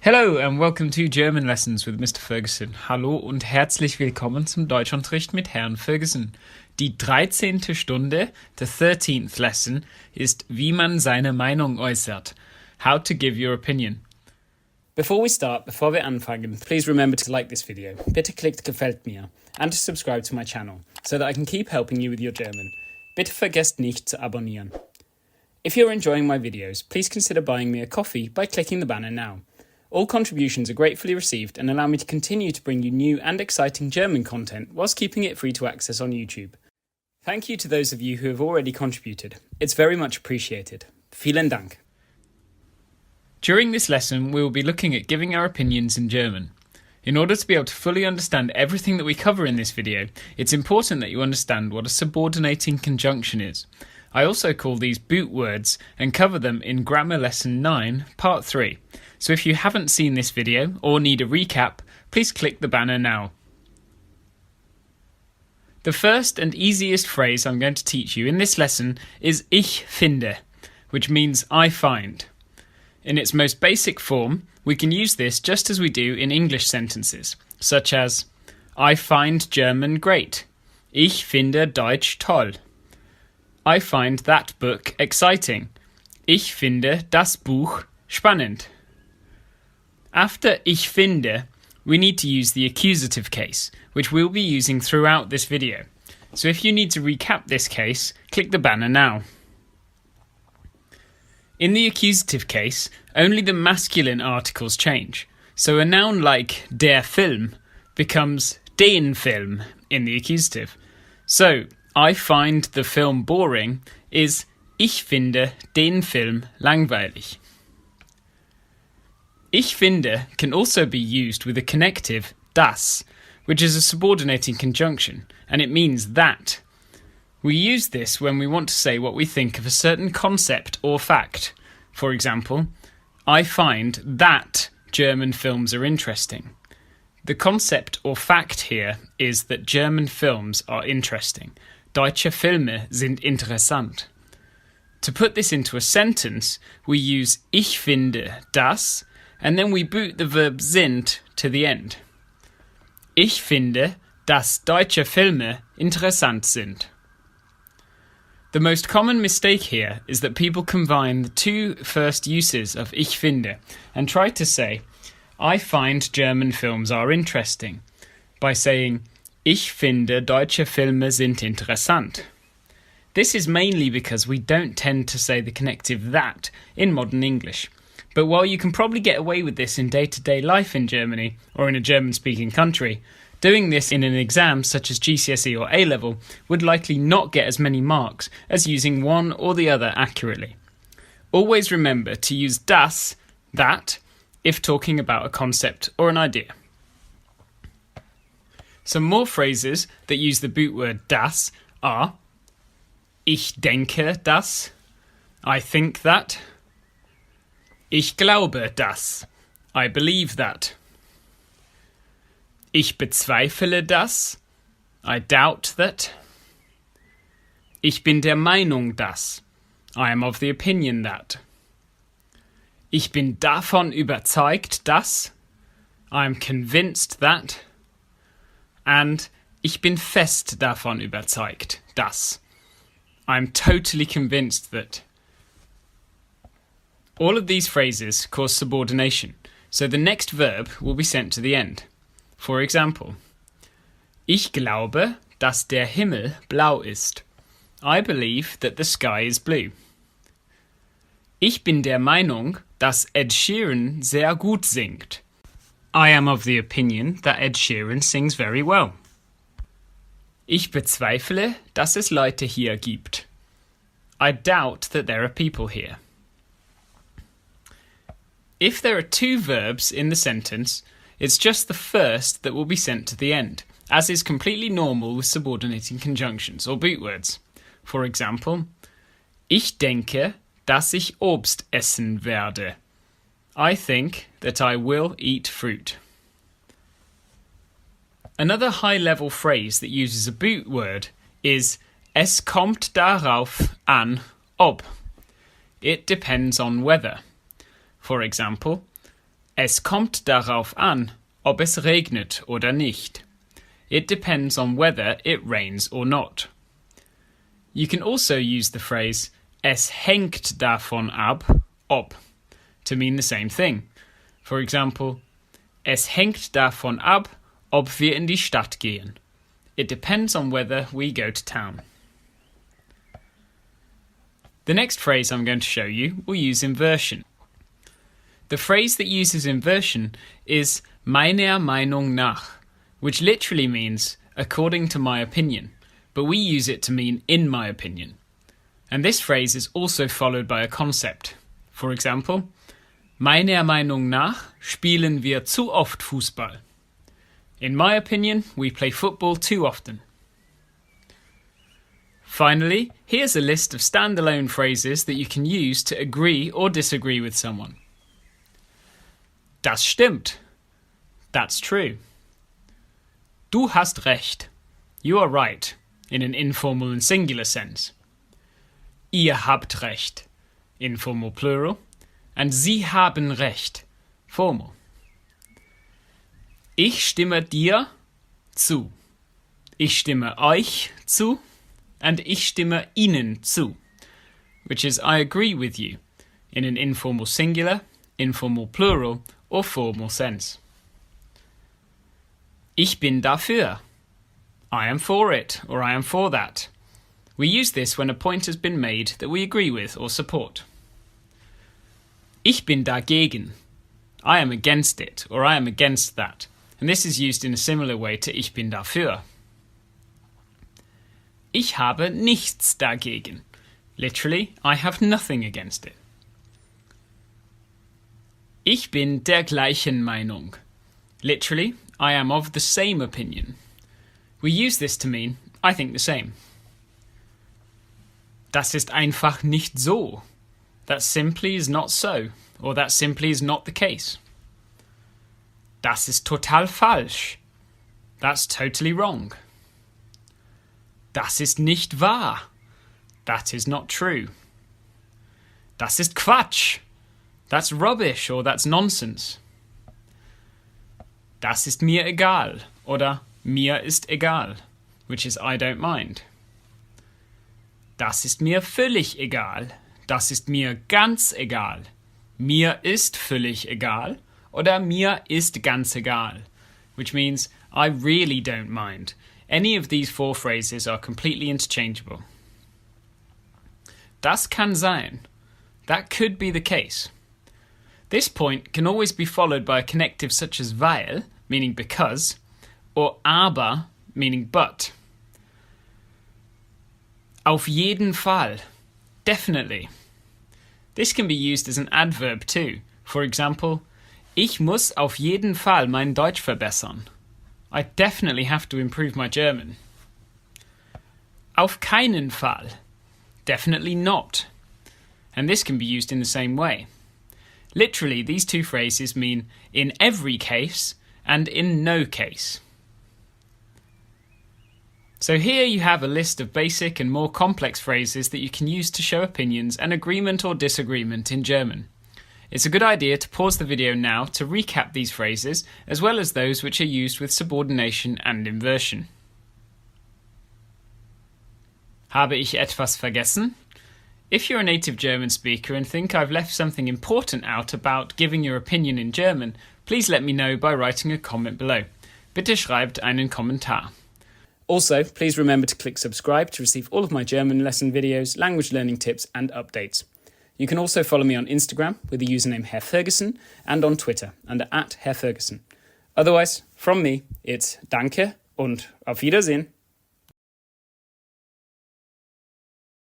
Hello and welcome to German Lessons with Mr. Ferguson. Hallo und herzlich willkommen zum Deutschunterricht mit Herrn Ferguson. Die 13. Stunde, the 13th lesson, ist wie man seine Meinung äußert. How to give your opinion. Before wir anfangen, please remember to like this video. Bitte klickt gefällt mir and to subscribe to my channel so that I can keep helping you with your German. Bitte vergesst nicht zu abonnieren. If you're enjoying my videos, please consider buying me a coffee by clicking the banner now. All contributions are gratefully received and allow me to continue to bring you new and exciting German content whilst keeping it free to access on YouTube. Thank you to those of you who have already contributed. It's very much appreciated. Vielen Dank. During this lesson, we will be looking at giving our opinions in German. In order to be able to fully understand everything that we cover in this video, it's important that you understand what a subordinating conjunction is. I also call these boot words and cover them in Grammar Lesson 9, Part 3. So if you haven't seen this video or need a recap, please click the banner now. The first and easiest phrase I'm going to teach you in this lesson is ich finde, which means I find. In its most basic form, we can use this just as we do in English sentences, such as I find German great. Ich finde Deutsch toll. I find that book exciting. Ich finde das Buch spannend. After ich finde, we need to use the accusative case, which we'll be using throughout this video. So if you need to recap this case, click the banner now. In the accusative case, only the masculine articles change. So a noun like der Film becomes den Film in the accusative. So, I find the film boring is ich finde den Film langweilig. Ich finde can also be used with a connective das, which is a subordinating conjunction, and it means that. We use this when we want to say what we think of a certain concept or fact. For example, I find that German films are interesting. The concept or fact here is that German films are interesting. Deutsche Filme sind interessant. To put this into a sentence, we use ich finde das, and then we boot the verb sind to the end. Ich finde, dass deutsche Filme interessant sind. The most common mistake here is that people combine the two first uses of ich finde and try to say, I find German films are interesting, by saying, ich finde deutsche Filme sind interessant. This is mainly because we don't tend to say the connective that in modern English. But while you can probably get away with this in day-to-day life in Germany or in a German-speaking country, doing this in an exam such as GCSE or A-level would likely not get as many marks as using one or the other accurately. Always remember to use das, that, if talking about a concept or an idea. Some more phrases that use the boot word das are ich denke das, I think that, ich glaube das, I believe that. Ich bezweifle das, I doubt that. Ich bin der Meinung dass, I am of the opinion that. Ich bin davon überzeugt dass, I am convinced that. And ich bin fest davon überzeugt dass, I am totally convinced that. All of these phrases cause subordination, so the next verb will be sent to the end. For example, ich glaube, dass der Himmel blau ist. I believe that the sky is blue. Ich bin der Meinung, dass Ed Sheeran sehr gut singt. I am of the opinion that Ed Sheeran sings very well. Ich bezweifle, dass es Leute hier gibt. I doubt that there are people here. If there are two verbs in the sentence, it's just the first that will be sent to the end, as is completely normal with subordinating conjunctions or boot words. For example, ich denke, dass ich Obst essen werde. I think that I will eat fruit. Another high-level phrase that uses a boot word is es kommt darauf an, ob. It depends on whether. For example, Es kommt darauf an, ob es regnet oder nicht. It depends on whether it rains or not. You can also use the phrase es hängt davon ab, ob, to mean the same thing. For example, es hängt davon ab, ob wir in die Stadt gehen. It depends on whether we go to town. The next phrase I'm going to show you will use inversion. The phrase that uses inversion is meiner Meinung nach, which literally means according to my opinion, but we use it to mean in my opinion. And this phrase is also followed by a concept. For example, meiner Meinung nach spielen wir zu oft Fußball. In my opinion, we play football too often. Finally, here's a list of standalone phrases that you can use to agree or disagree with someone. Das stimmt. That's true. Du hast recht. You are right, in an informal and singular sense. Ihr habt recht, informal plural, and Sie haben recht, formal. Ich stimme dir zu. Ich stimme euch zu, and ich stimme Ihnen zu, which is I agree with you, in an informal singular, informal plural, or formal sense. Ich bin dafür. I am for it, or I am for that. We use this when a point has been made that we agree with or support. Ich bin dagegen. I am against it, or I am against that. And this is used in a similar way to ich bin dafür. Ich habe nichts dagegen. Literally, I have nothing against it. Ich bin der gleichen Meinung. Literally, I am of the same opinion. We use this to mean I think the same. Das ist einfach nicht so. That simply is not so, or that simply is not the case. Das ist total falsch. That's totally wrong. Das ist nicht wahr. That is not true. Das ist Quatsch. That's rubbish, or that's nonsense. Das ist mir egal, oder mir ist egal, which is I don't mind. Das ist mir völlig egal. Das ist mir ganz egal. Mir ist völlig egal, oder mir ist ganz egal, which means I really don't mind. Any of these four phrases are completely interchangeable. Das kann sein. That could be the case. This point can always be followed by a connective such as weil, meaning because, or aber, meaning but. Auf jeden Fall. Definitely. This can be used as an adverb too. For example, ich muss auf jeden Fall mein Deutsch verbessern. I definitely have to improve my German. Auf keinen Fall. Definitely not. And this can be used in the same way. Literally, these two phrases mean in every case and in no case. So here you have a list of basic and more complex phrases that you can use to show opinions and agreement or disagreement in German. It's a good idea to pause the video now to recap these phrases, as well as those which are used with subordination and inversion. Habe ich etwas vergessen? If you're a native German speaker and think I've left something important out about giving your opinion in German, please let me know by writing a comment below. Bitte schreibt einen Kommentar. Also, please remember to click subscribe to receive all of my German lesson videos, language learning tips and updates. You can also follow me on Instagram with the username Herr Ferguson and on Twitter under @Herr Ferguson. Otherwise, from me, it's danke und auf Wiedersehen.